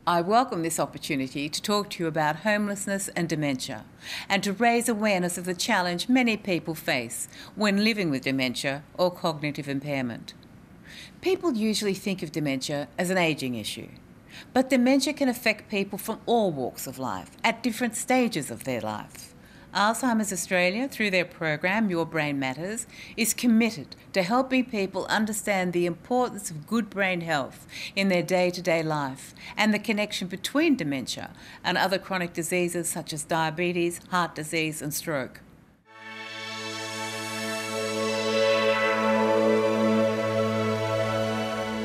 I welcome this opportunity to talk to you about homelessness and dementia, and to raise awareness of the challenge many people face when living with dementia or cognitive impairment. People usually think of dementia as an ageing issue, but dementia can affect people from all walks of life at different stages of their life. Alzheimer's Australia, through their program Your Brain Matters, is committed to helping people understand the importance of good brain health in their day-to-day life and the connection between dementia and other chronic diseases such as diabetes, heart disease and stroke.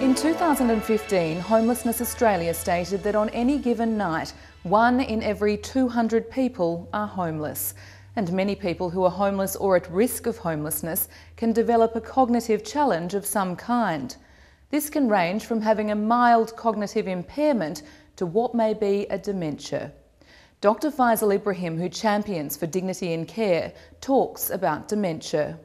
In 2015, Homelessness Australia stated that on any given night, 1 in every 200 people are homeless. And many people who are homeless or at risk of homelessness can develop a cognitive challenge of some kind. This can range from having a mild cognitive impairment to what may be a dementia. Dr. Faisal Ibrahim, who champions for dignity in care, talks about dementia.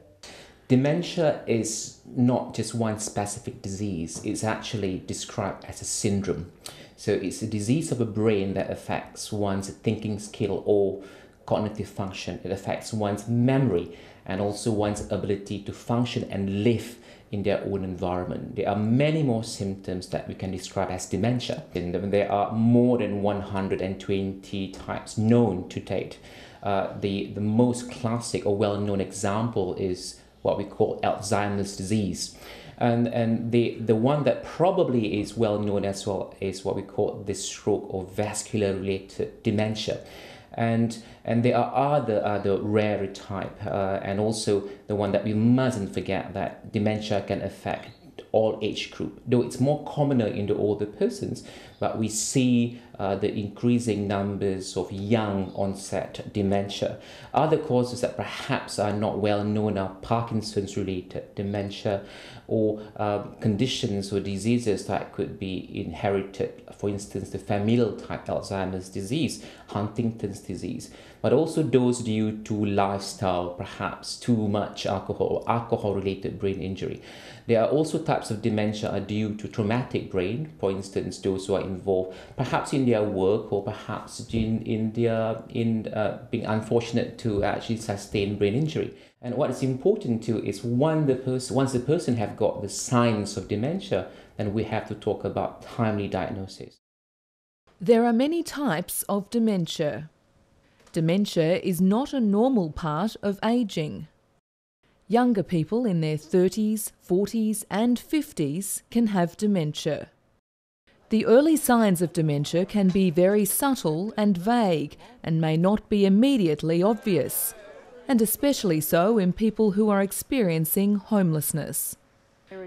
Dementia is not just one specific disease, it's actually described as a syndrome. So it's a disease of the brain that affects one's thinking skill or cognitive function. It affects one's memory and also one's ability to function and live in their own environment. There are many more symptoms that we can describe as dementia. And there are more than 120 types known to date. The most classic or well-known example is what we call Alzheimer's disease. And the one that probably is well known as well is what we call the stroke or vascular related dementia. And there are other rarer type and also the one that we mustn't forget, that dementia can affect all age group, though it's more commoner in the older persons, but we see the increasing numbers of young onset dementia. Other causes that perhaps are not well known are Parkinson's related dementia, or conditions or diseases that could be inherited, for instance the familial type Alzheimer's disease, Huntington's disease, but also those due to lifestyle, perhaps too much alcohol or alcohol related brain injury. There are also types of dementia are due to traumatic brain, for instance those who are involved perhaps in their work or perhaps in being unfortunate to actually sustain brain injury. And what is important too is once the person have got the signs of dementia, then we have to talk about timely diagnosis. There are many types of dementia. Dementia is not a normal part of ageing. Younger people in their 30s, 40s and 50s can have dementia. The early signs of dementia can be very subtle and vague and may not be immediately obvious, and especially so in people who are experiencing homelessness.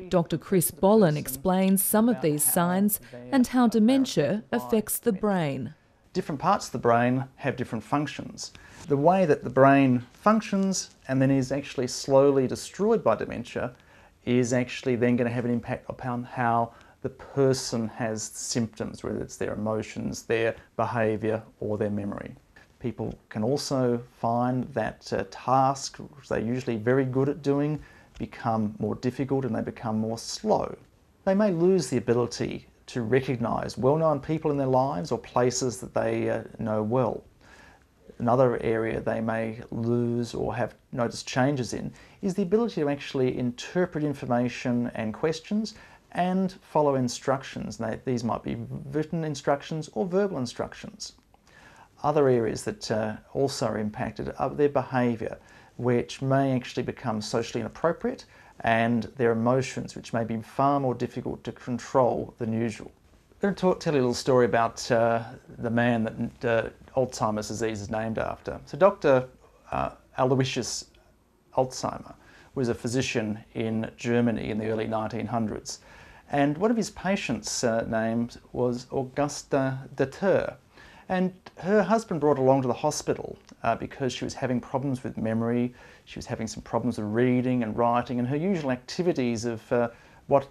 Dr. Chris Bollen explains some of these signs and how dementia affects the brain. Different parts of the brain have different functions. The way that the brain functions and then is actually slowly destroyed by dementia is actually then going to have an impact upon how the person has symptoms, whether it's their emotions, their behaviour or their memory. People can also find that tasks which they're usually very good at doing become more difficult and they become more slow. They may lose the ability to recognise well-known people in their lives or places that they know well. Another area they may lose or have noticed changes in is the ability to actually interpret information and questions and follow instructions. These might be written instructions or verbal instructions. Other areas that also are impacted are their behaviour, which may actually become socially inappropriate, and their emotions, which may be far more difficult to control than usual. I'm going to tell you a little story about the man that Alzheimer's disease is named after. So Dr. Aloysius Alzheimer was a physician in Germany in the early 1900s, and one of his patients' names was Augusta de Ter. And her husband brought her along to the hospital because she was having problems with memory, she was having some problems with reading and writing, and her usual activities of what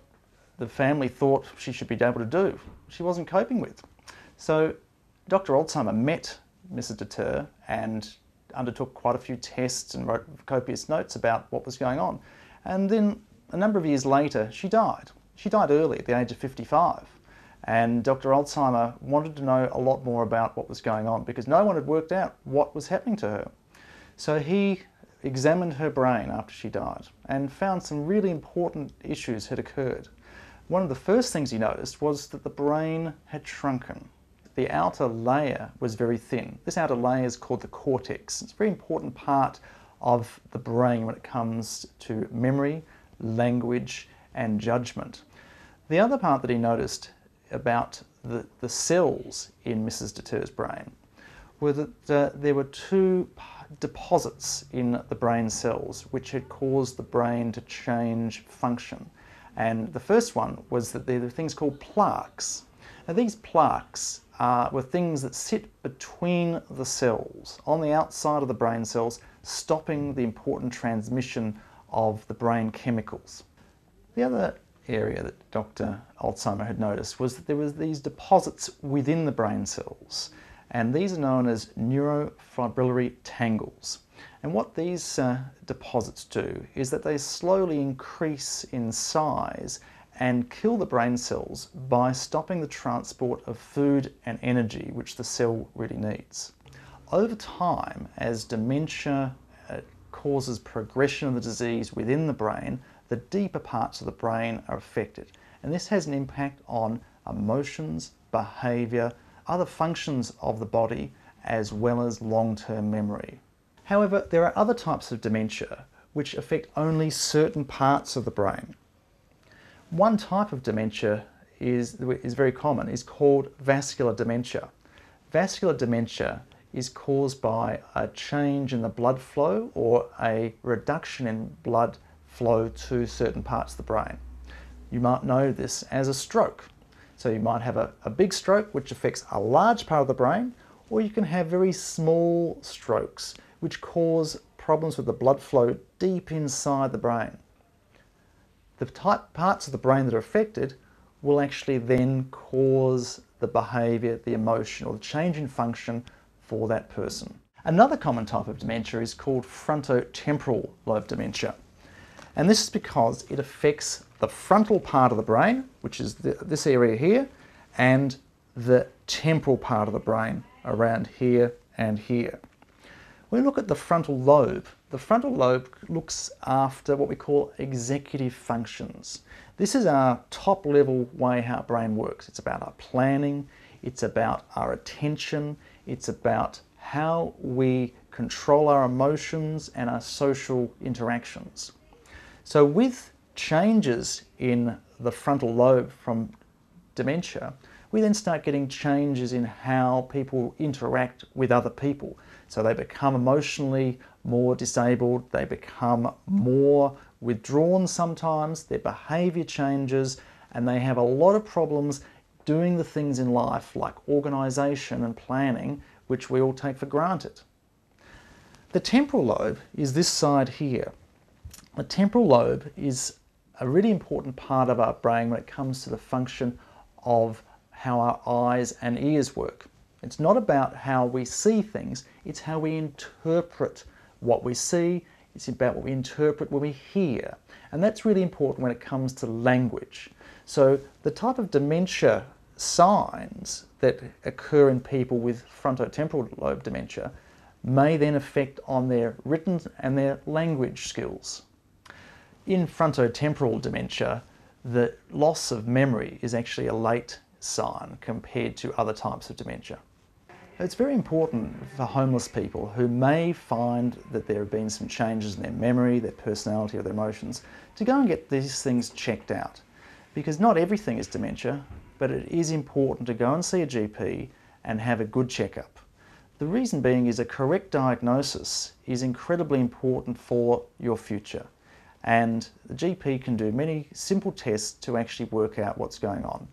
the family thought she should be able to do, she wasn't coping with. So Dr. Alzheimer met Mrs. de Ter and undertook quite a few tests and wrote copious notes about what was going on. And then a number of years later, she died. She died early at the age of 55. And Dr. Alzheimer wanted to know a lot more about what was going on because no one had worked out what was happening to her. So he examined her brain after she died and found some really important issues had occurred. One of the first things he noticed was that the brain had shrunken. The outer layer was very thin. This outer layer is called the cortex. It's a very important part of the brain when it comes to memory, language, and judgment. The other part that he noticed about the cells in Mrs. Deter's brain were that there were two deposits in the brain cells which had caused the brain to change function. And the first one was that there were things called plaques. Now these plaques were things that sit between the cells, on the outside of the brain cells, stopping the important transmission of the brain chemicals. The other area that Dr. Alzheimer had noticed was that there was these deposits within the brain cells, and these are known as neurofibrillary tangles. And what these deposits do is that they slowly increase in size and kill the brain cells by stopping the transport of food and energy which the cell really needs. Over time, as dementia causes progression of the disease within the brain, the deeper parts of the brain are affected. And this has an impact on emotions, behaviour, other functions of the body, as well as long-term memory. However, there are other types of dementia which affect only certain parts of the brain. One type of dementia is very common, is called vascular dementia. Vascular dementia is caused by a change in the blood flow or a reduction in blood flow to certain parts of the brain. You might know this as a stroke. So you might have a big stroke which affects a large part of the brain, or you can have very small strokes which cause problems with the blood flow deep inside the brain. The parts of the brain that are affected will actually then cause the behaviour, the emotion, or the change in function for that person. Another common type of dementia is called frontotemporal lobe dementia. And this is because it affects the frontal part of the brain, which is this area here, and the temporal part of the brain around here and here. When we look at the frontal lobe looks after what we call executive functions. This is our top level way how our brain works. It's about our planning, it's about our attention, it's about how we control our emotions and our social interactions. So with changes in the frontal lobe from dementia, we then start getting changes in how people interact with other people. So they become emotionally more disabled, they become more withdrawn sometimes, their behaviour changes, and they have a lot of problems doing the things in life like organisation and planning, which we all take for granted. The temporal lobe is this side here. The temporal lobe is a really important part of our brain when it comes to the function of how our eyes and ears work. It's not about how we see things, it's how we interpret what we see, it's about what we interpret when we hear. And that's really important when it comes to language. So the type of dementia signs that occur in people with frontotemporal lobe dementia may then affect on their written and their language skills. In frontotemporal dementia, the loss of memory is actually a late sign compared to other types of dementia. It's very important for homeless people who may find that there have been some changes in their memory, their personality or their emotions, to go and get these things checked out. Because not everything is dementia, but it is important to go and see a GP and have a good checkup. The reason being is a correct diagnosis is incredibly important for your future. And the GP can do many simple tests to actually work out what's going on.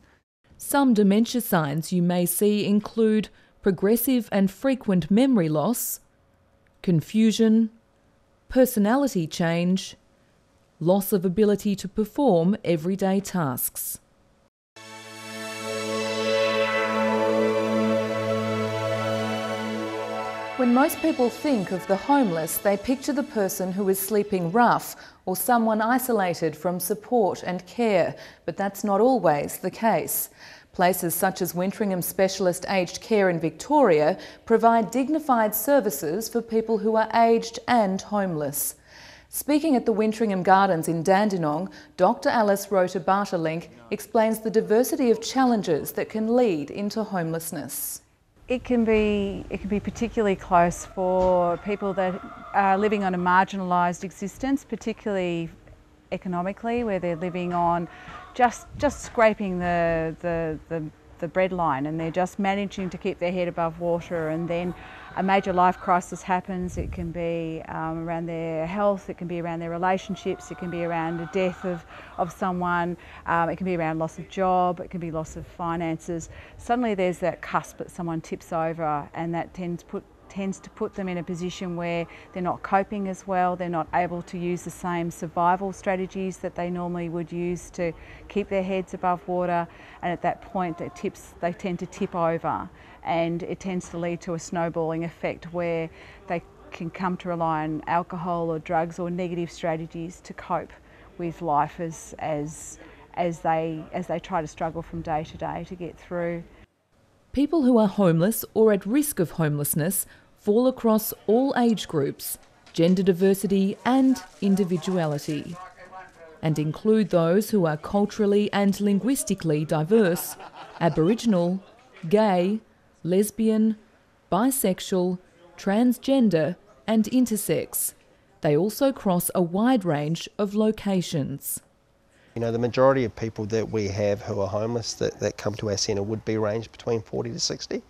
Some dementia signs you may see include progressive and frequent memory loss, confusion, personality change, loss of ability to perform everyday tasks. When most people think of the homeless, they picture the person who is sleeping rough or someone isolated from support and care, but that's not always the case. Places such as Wintringham Specialist Aged Care in Victoria provide dignified services for people who are aged and homeless. Speaking at the Wintringham Gardens in Dandenong, Dr Alice Rota-Bartelink explains the diversity of challenges that can lead into homelessness. It can be particularly close for people that are living on a marginalised existence, particularly economically, where they're living on just scraping the breadline, and they're just managing to keep their head above water, and then a major life crisis happens. It can be around their health, it can be around their relationships, it can be around the death of someone, it can be around loss of job, it can be loss of finances. Suddenly there's that cusp that someone tips over, and that tends to put them in a position where they're not coping as well, they're not able to use the same survival strategies that they normally would use to keep their heads above water, and at that point they tend to tip over, and it tends to lead to a snowballing effect where they can come to rely on alcohol or drugs or negative strategies to cope with life as they try to struggle from day to day to get through. People who are homeless or at risk of homelessness fall across all age groups, gender diversity and individuality, and include those who are culturally and linguistically diverse, Aboriginal, gay, lesbian, bisexual, transgender and intersex. They also cross a wide range of locations. You know, the majority of people that we have who are homeless that come to our centre would be ranged between 40 to 60,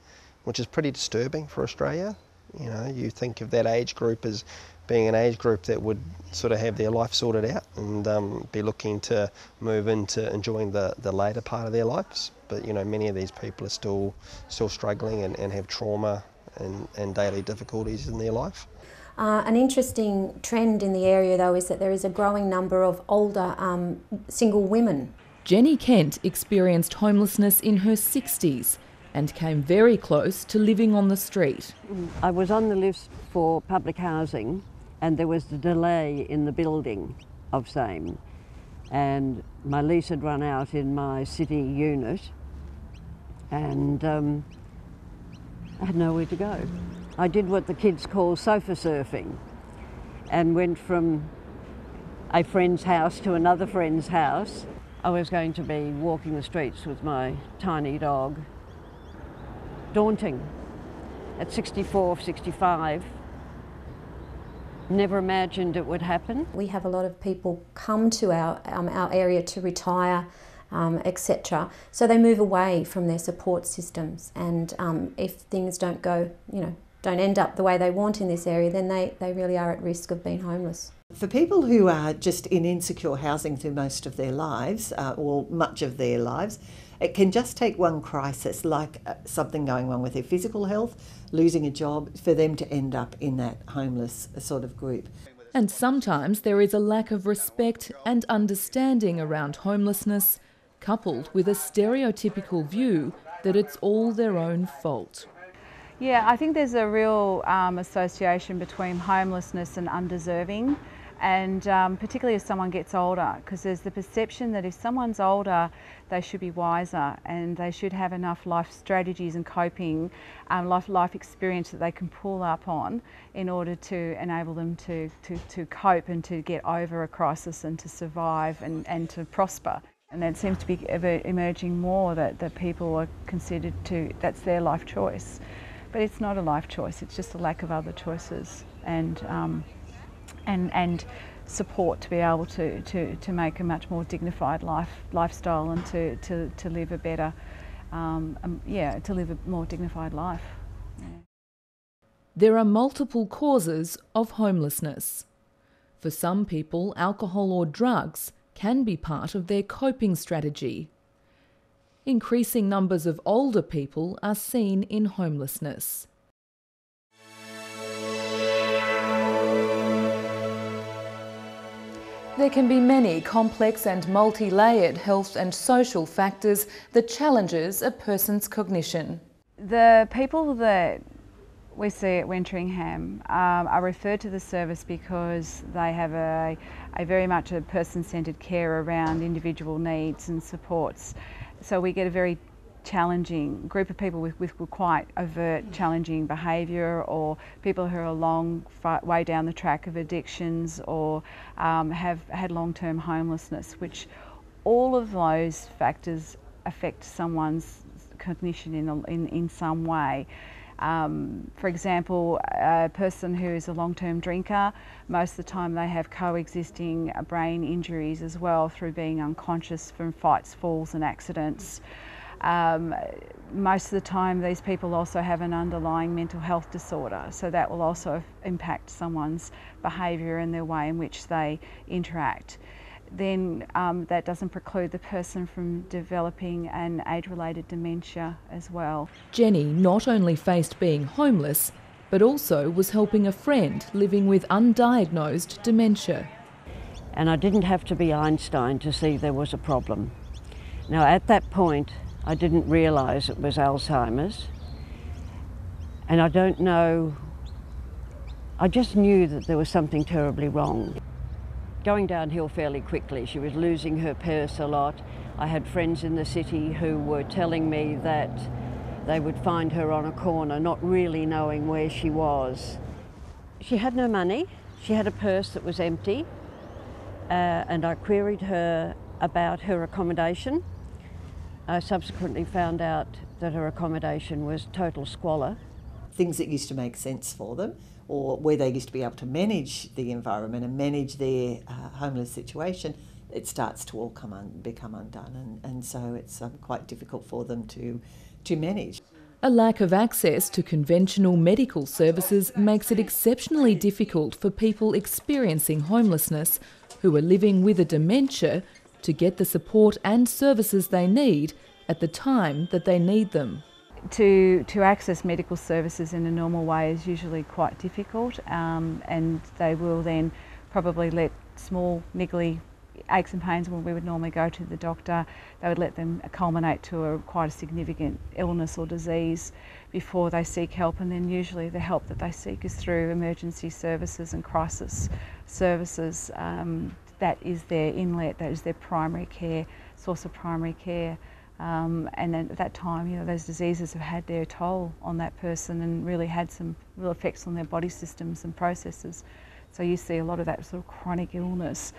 which is pretty disturbing for Australia. You know, you think of that age group as being an age group that would sort of have their life sorted out and be looking to move into enjoying the later part of their lives. But, you know, many of these people are still struggling and have trauma and daily difficulties in their life. An interesting trend in the area, though, is that there is a growing number of older single women. Jenny Kent experienced homelessness in her 60s and came very close to living on the street. I was on the list for public housing, and there was a delay in the building of same, and my lease had run out in my city unit, and I had nowhere to go. I did what the kids call sofa surfing and went from a friend's house to another friend's house. I was going to be walking the streets with my tiny dog. Daunting. At 64, 65, never imagined it would happen. We have a lot of people come to our area to retire, etc. So they move away from their support systems, and if things don't go, don't end up the way they want in this area, then they really are at risk of being homeless. For people who are just in insecure housing through most of their lives, or much of their lives, it can just take one crisis, like something going wrong with their physical health, losing a job, for them to end up in that homeless sort of group. And sometimes there is a lack of respect and understanding around homelessness, coupled with a stereotypical view that it's all their own fault. Yeah, I think there's a real association between homelessness and undeserving, and particularly as someone gets older, because there's the perception that if someone's older, they should be wiser and they should have enough life strategies and coping, life experience that they can pull up on in order to enable them to cope and to get over a crisis and to survive and to prosper. And it seems to be emerging more that people are considered that's their life choice. But it's not a life choice, it's just a lack of other choices and support to be able to make a much more dignified lifestyle and to live a better, to live a more dignified life. Yeah. There are multiple causes of homelessness. For some people, alcohol or drugs can be part of their coping strategy. Increasing numbers of older people are seen in homelessness. There can be many complex and multi-layered health and social factors that challenges a person's cognition. The people that we see at Wintringham are referred to the service because they have a very much a person-centred care around individual needs and supports. So we get a very challenging, group of people with quite overt challenging behaviour, or people who are a long way down the track of addictions, or have had long-term homelessness, which all of those factors affect someone's cognition in some way. For example, a person who is a long-term drinker, most of the time they have coexisting brain injuries as well through being unconscious from fights, falls and accidents. Most of the time these people also have an underlying mental health disorder, so that will also impact someone's behaviour and their way in which they interact. Then that doesn't preclude the person from developing an age-related dementia as well. Jenny not only faced being homeless, but also was helping a friend living with undiagnosed dementia. And I didn't have to be Einstein to see there was a problem. Now at that point I didn't realise it was Alzheimer's, and I don't know, I just knew that there was something terribly wrong. Going downhill fairly quickly. She was losing her purse a lot. I had friends in the city who were telling me that they would find her on a corner, not really knowing where she was. She had no money. She had a purse that was empty, and I queried her about her accommodation. I subsequently found out that her accommodation was total squalor. Things that used to make sense for them, or where they used to be able to manage the environment and manage their homeless situation, it starts to all become undone, and so it's quite difficult for them to manage. A lack of access to conventional medical services makes it exceptionally difficult for people experiencing homelessness who are living with a dementia to get the support and services they need at the time that they need them. To access medical services in a normal way is usually quite difficult, and they will then probably let small niggly aches and pains when we would normally go to the doctor, they would let them culminate to quite a significant illness or disease before they seek help, and then usually the help that they seek is through emergency services and crisis services. That is their inlet, that is their primary care, source of primary care. And then at that time, you know, those diseases have had their toll on that person and really had some real effects on their body systems and processes. So you see a lot of that sort of chronic illness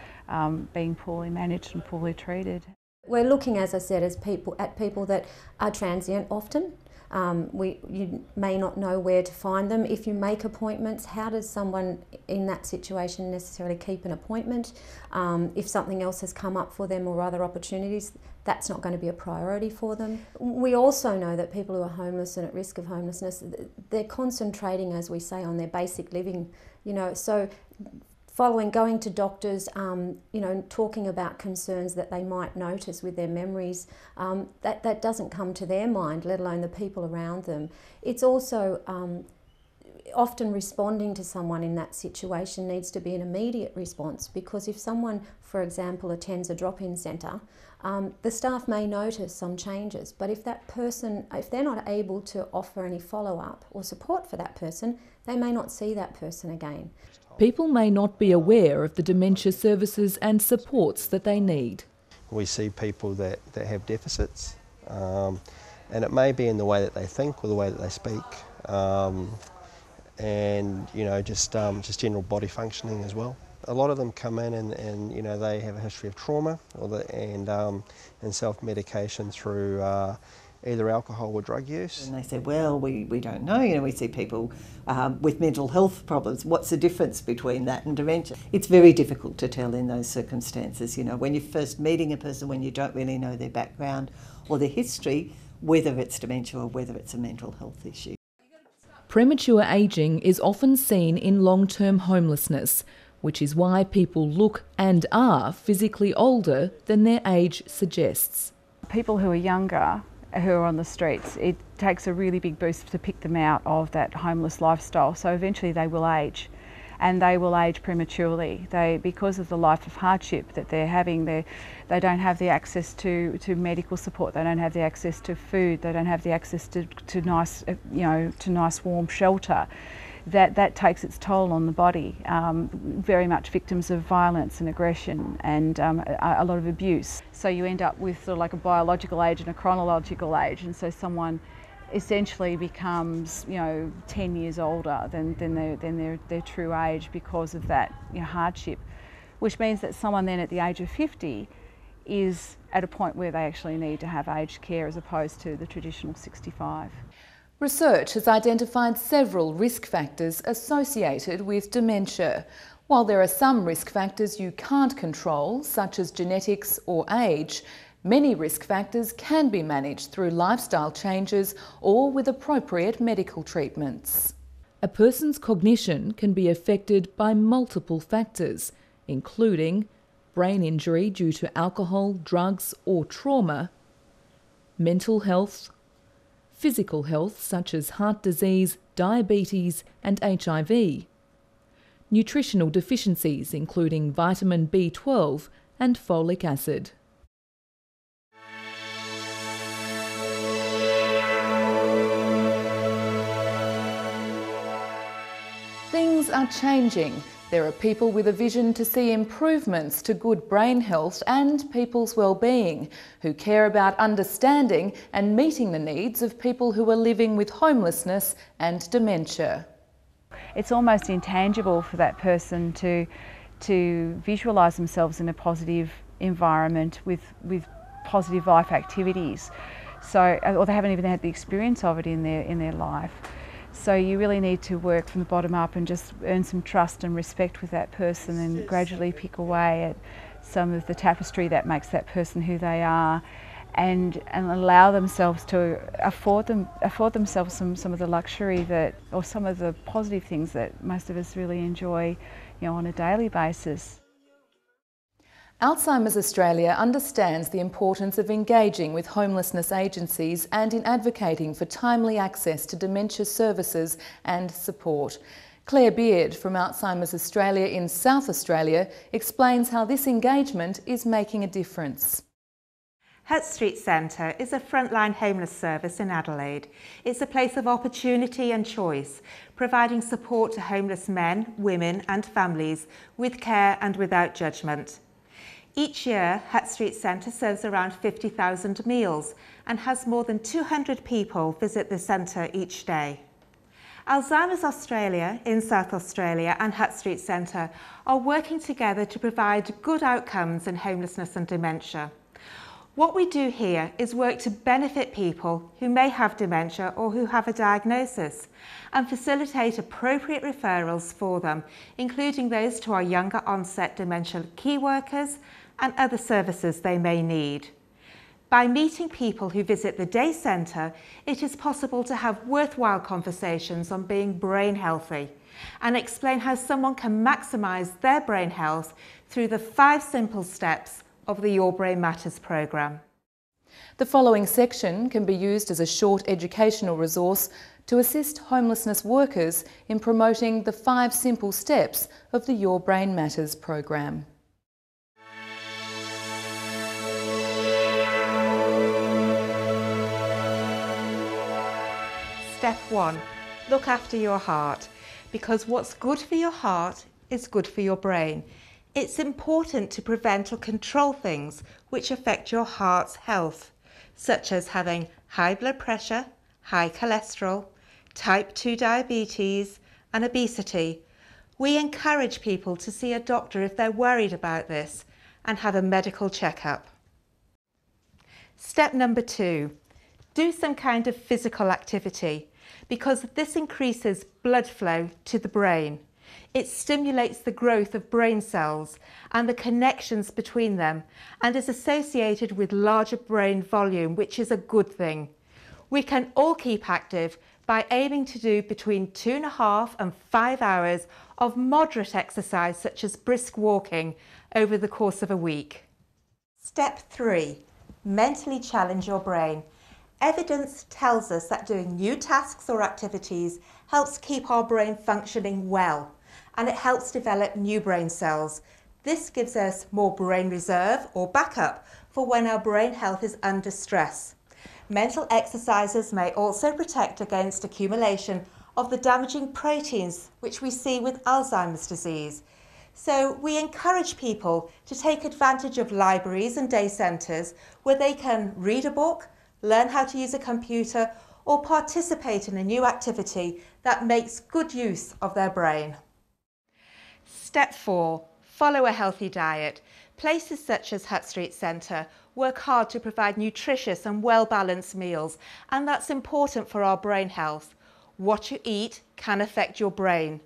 being poorly managed and poorly treated. We're looking, as I said, at people that are transient often. You may not know where to find them. If you make appointments, how does someone in that situation necessarily keep an appointment? If something else has come up for them or other opportunities, that's not going to be a priority for them. We also know that people who are homeless and at risk of homelessness, they're concentrating, as we say, on their basic living, you know, so going to doctors, you know, talking about concerns that they might notice with their memories, that doesn't come to their mind, let alone the people around them. It's also often responding to someone in that situation needs to be an immediate response, because if someone, for example, attends a drop-in centre, the staff may notice some changes, but if that person, if they're not able to offer any follow-up or support for that person, they may not see that person again. People may not be aware of the dementia services and supports that they need. We see people that have deficits, and it may be in the way that they think or the way that they speak, and you know, just general body functioning as well. A lot of them come in and you know, they have a history of trauma and self-medication through either alcohol or drug use. And they say, well, we don't know. You know, we see people with mental health problems. What's the difference between that and dementia? It's very difficult to tell in those circumstances. You know, when you're first meeting a person, when you don't really know their background or their history, whether it's dementia or whether it's a mental health issue. Premature ageing is often seen in long-term homelessness, which is why people look and are physically older than their age suggests. People who are younger, who are on the streets, it takes a really big boost to pick them out of that homeless lifestyle. So eventually they will age, and they will age prematurely. Because of the life of hardship that they're having, they don't have the access to medical support. They don't have the access to food. They don't have the access to nice, you know, to nice warm shelter. that takes its toll on the body. Very much victims of violence and aggression and a lot of abuse. So you end up with sort of like a biological age and a chronological age, and so someone essentially becomes, 10 years older than their true age because of that hardship, which means that someone then at the age of 50 is at a point where they actually need to have aged care as opposed to the traditional 65. Research has identified several risk factors associated with dementia. While there are some risk factors you can't control, such as genetics or age, many risk factors can be managed through lifestyle changes or with appropriate medical treatments. A person's cognition can be affected by multiple factors, including brain injury due to alcohol, drugs or trauma, mental health, physical health such as heart disease, diabetes and HIV, nutritional deficiencies including vitamin B12 and folic acid. Things are changing. There are people with a vision to see improvements to good brain health and people's well-being, who care about understanding and meeting the needs of people who are living with homelessness and dementia. It's almost intangible for that person to visualise themselves in a positive environment with positive life activities. So, or they haven't even had the experience of it in their life. So you really need to work from the bottom up and just earn some trust and respect with that person and gradually pick away at some of the tapestry that makes that person who they are, and allow themselves to afford themselves some of the luxury or some of the positive things that most of us really enjoy, on a daily basis. Alzheimer's Australia understands the importance of engaging with homelessness agencies and in advocating for timely access to dementia services and support. Claire Beard from Alzheimer's Australia in South Australia explains how this engagement is making a difference. Hutt Street Centre is a frontline homeless service in Adelaide. It's a place of opportunity and choice, providing support to homeless men, women and families with care and without judgment. Each year, Hutt Street Centre serves around 50,000 meals and has more than 200 people visit the centre each day. Alzheimer's Australia in South Australia and Hutt Street Centre are working together to provide good outcomes in homelessness and dementia. What we do here is work to benefit people who may have dementia or who have a diagnosis and facilitate appropriate referrals for them, including those to our younger onset dementia key workers and other services they may need. By meeting people who visit the day centre, it is possible to have worthwhile conversations on being brain healthy and explain how someone can maximise their brain health through the 5 simple steps of the Your Brain Matters programme. The following section can be used as a short educational resource to assist homelessness workers in promoting the 5 simple steps of the Your Brain Matters programme. Step 1. Look after your heart, because what's good for your heart is good for your brain. It's important to prevent or control things which affect your heart's health, such as having high blood pressure, high cholesterol, type 2 diabetes and obesity. We encourage people to see a doctor if they're worried about this and have a medical checkup. Step number 2. Do some kind of physical activity, because this increases blood flow to the brain. It stimulates the growth of brain cells and the connections between them and is associated with larger brain volume, which is a good thing. We can all keep active by aiming to do between 2.5 and 5 hours of moderate exercise, such as brisk walking, over the course of a week. Step 3. Mentally challenge your brain. Evidence tells us that doing new tasks or activities helps keep our brain functioning well, and it helps develop new brain cells. This gives us more brain reserve or backup for when our brain health is under stress. Mental exercises may also protect against accumulation of the damaging proteins which we see with Alzheimer's disease. So we encourage people to take advantage of libraries and day centres where they can read a book, learn how to use a computer, or participate in a new activity that makes good use of their brain. Step 4. Follow a healthy diet. Places such as Hutt Street Centre work hard to provide nutritious and well-balanced meals, and that's important for our brain health. What you eat can affect your brain.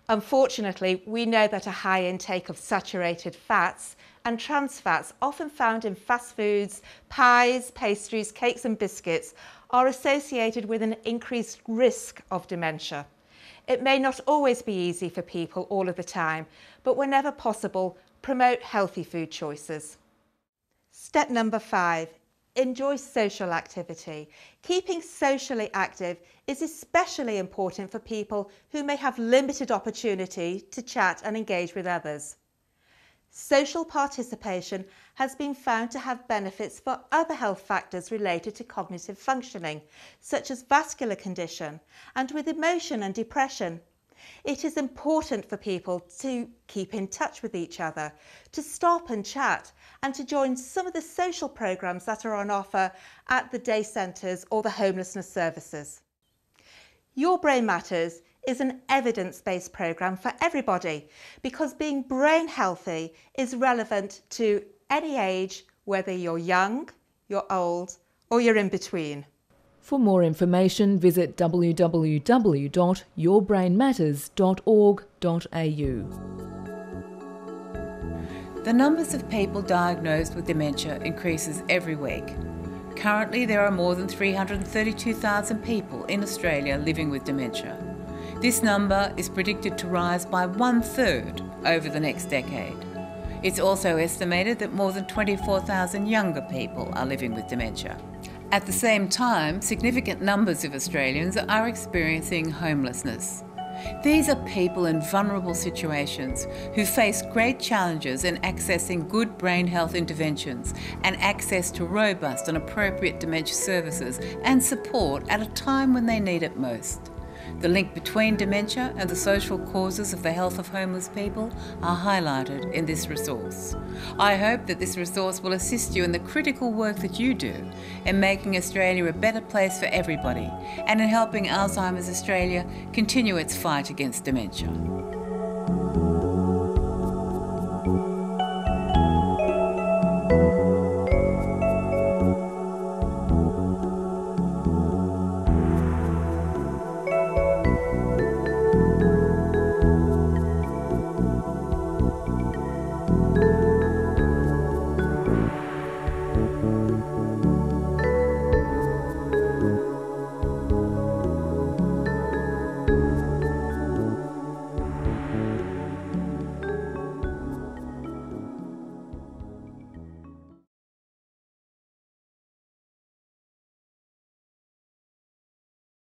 Unfortunately, we know that a high intake of saturated fats and trans fats, often found in fast foods, pies, pastries, cakes and biscuits, are associated with an increased risk of dementia. It may not always be easy for people all of the time, but whenever possible, promote healthy food choices. Step number 5. Enjoy social activity. Keeping socially active is especially important for people who may have limited opportunity to chat and engage with others. Social participation has been found to have benefits for other health factors related to cognitive functioning, such as vascular condition and with emotion and depression. It is important for people to keep in touch with each other, to stop and chat, and to join some of the social programmes that are on offer at the day centres or the homelessness services. Your Brain Matters is an evidence-based programme for everybody, because being brain healthy is relevant to any age, whether you're young, you're old, or you're in between. For more information, visit www.yourbrainmatters.org.au. The numbers of people diagnosed with dementia increases every week. Currently, there are more than 332,000 people in Australia living with dementia. This number is predicted to rise by 1/3 over the next decade. It's also estimated that more than 24,000 younger people are living with dementia. At the same time, significant numbers of Australians are experiencing homelessness. These are people in vulnerable situations who face great challenges in accessing good brain health interventions and access to robust and appropriate dementia services and support at a time when they need it most. The link between dementia and the social causes of the health of homeless people are highlighted in this resource. I hope that this resource will assist you in the critical work that you do in making Australia a better place for everybody and in helping Alzheimer's Australia continue its fight against dementia.